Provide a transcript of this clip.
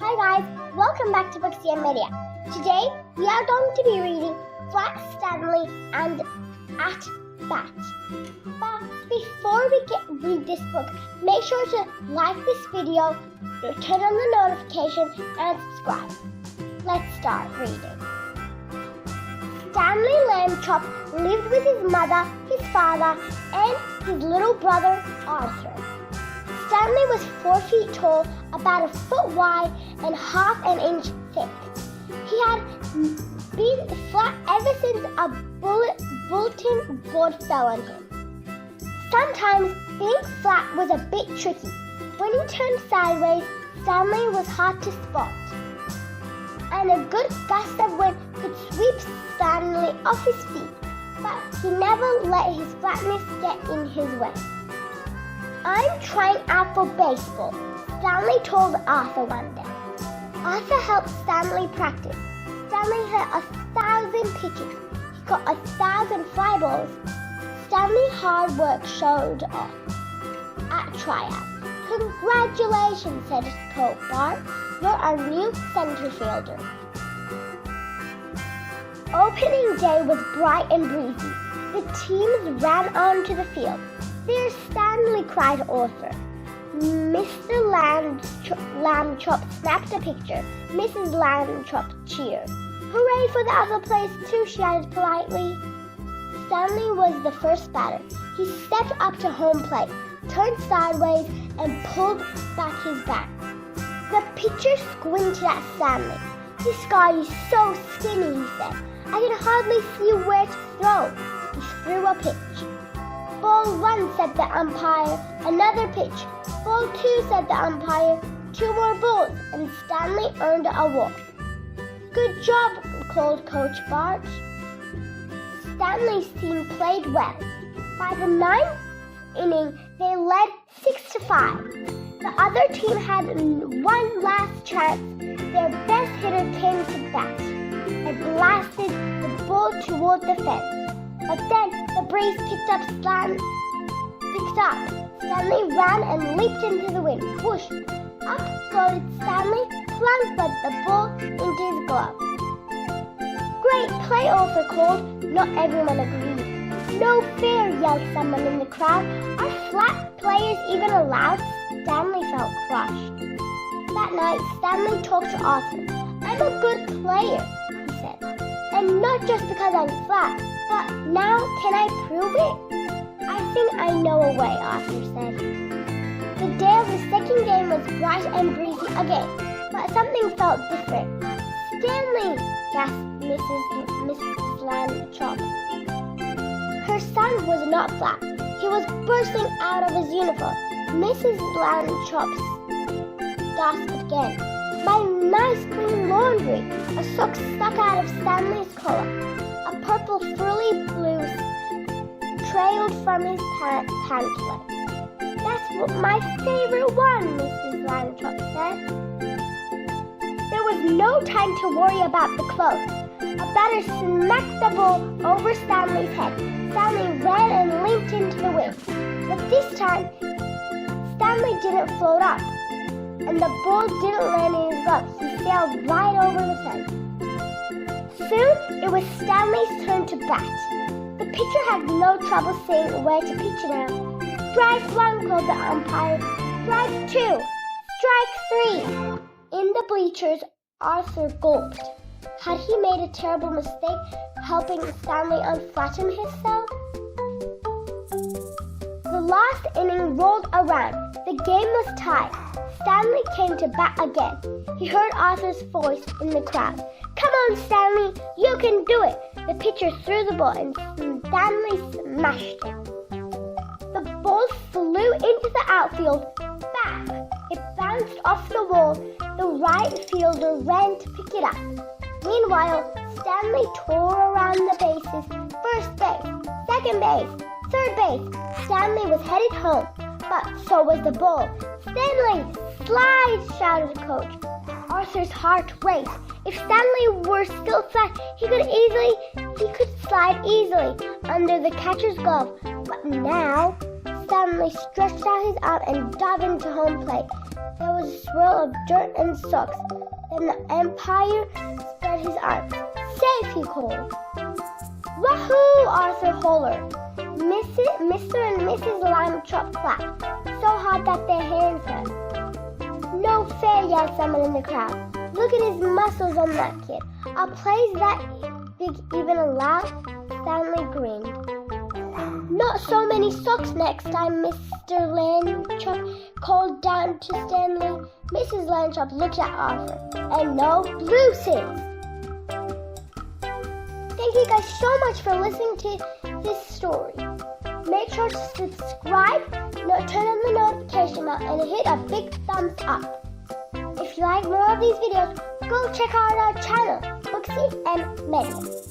Hi guys, welcome back to Booksy and Media. Today we are going to be reading Flat Stanley and At Bat. But before we read this book, make sure to like this video, turn on the notification and subscribe. Let's start reading. Stanley Lambchop lived with his mother, his father, and his little brother Arthur. Stanley was 4 feet tall, about a foot wide, and half an inch thick. He had been flat ever since a bulletin board fell on him. Sometimes being flat was a bit tricky. When he turned sideways, Stanley was hard to spot, and a good gust of wind could sweep Stanley off his feet, but he never let his flatness get in his way. "I'm trying out for baseball," Stanley told Arthur one day. Arthur helped Stanley practice. Stanley hit 1,000 pitches. He got 1,000 fly balls. Stanley's hard work showed off at tryout. "Congratulations," said Coach Bart. "You're our new center fielder." Opening day was bright and breezy. The teams ran onto the field. "There's Stanley," cried Arthur. Mr. Lambchop snapped a picture. Mrs. Lambchop cheered. "Hooray for the other place too," she added politely. Stanley was the first batter. He stepped up to home plate, turned sideways, and pulled back his bat. The pitcher squinted at Stanley. "This guy is so skinny," he said. "I can hardly see where to throw." He threw a pitch. "Ball 1, said the umpire. Another pitch. "Ball 2, said the umpire. 2 more balls," and Stanley earned a walk. "Good job," called Coach Bart. Stanley's team played well. By the 9th inning, they led 6-5. The other team had one last chance. Their best hitter came to bat and blasted the ball toward the fence. But then the breeze picked up. Stanley ran and leaped into the wind. Whoosh! Up floated Stanley, plunged the ball into his glove. "Great play," Arthur called. Not everyone agreed. "No fair," yelled someone in the crowd. "Are flat players even allowed?" Stanley felt crushed. That night, Stanley talked to Arthur. "I'm a good player," he said. "And not just because I'm flat, but now can I prove it?" "I think I know a way," Arthur said. The day of the second game was bright and breezy again, but something felt different. "Stanley!" gasped Mrs. Lambchop. Her son was not flat. He was bursting out of his uniform. Mrs. Lambchop gasped again. "My nice clean laundry!" A sock stuck out of Stanley's collar. A purple frilly blouse trailed from his pant leg. "That's my favorite one," Mrs. Lambchop said. There was no time to worry about the clothes. A batter smacked the ball over Stanley's head. Stanley ran and leaped into the wind. But this time, Stanley didn't float up, and the ball didn't land in his glove. He sailed right over the fence. Soon, it was Stanley's turn to bat. The pitcher had no trouble seeing where to pitch now. "Strike 1, called the umpire. "Strike 2. Strike 3. In the bleachers, Arthur gulped. Had he made a terrible mistake helping Stanley unflatten himself? The last inning rolled around. The game was tied. Stanley came to bat again. He heard Arthur's voice in the crowd. "Come on, Stanley, you can do it." The pitcher threw the ball and Stanley smashed it. The ball flew into the outfield. Back! It bounced off the wall. The right fielder ran to pick it up. Meanwhile, Stanley tore around the bases. First base, second base, third base. Stanley was headed home, but so was the ball. "Stanley, slide!" shouted the coach. Arthur's heart raced. If Stanley were still flat, he could slide easily under the catcher's glove. But now, Stanley stretched out his arm and dived into home plate. There was a swirl of dirt and socks. Then the umpire spread his arms. Safe, he called. Wahoo! Arthur hollered. Mr. and Mrs. Lamb Chop clapped so hard that their hands hurt. No fair, yelled someone in the crowd. Look at his muscles on that kid. Are plays that big even allowed? Stanley grinned. Not so many socks next time, Mr. Lambchop called down to Stanley. Mrs. Lambchop looked at Arthur. And no blue suits. Thank you guys so much for listening to this story. Make sure to subscribe, turn on the notification bell, and hit a big thumbs up. If you like more of these videos, go check out our channel, Booksy and Media.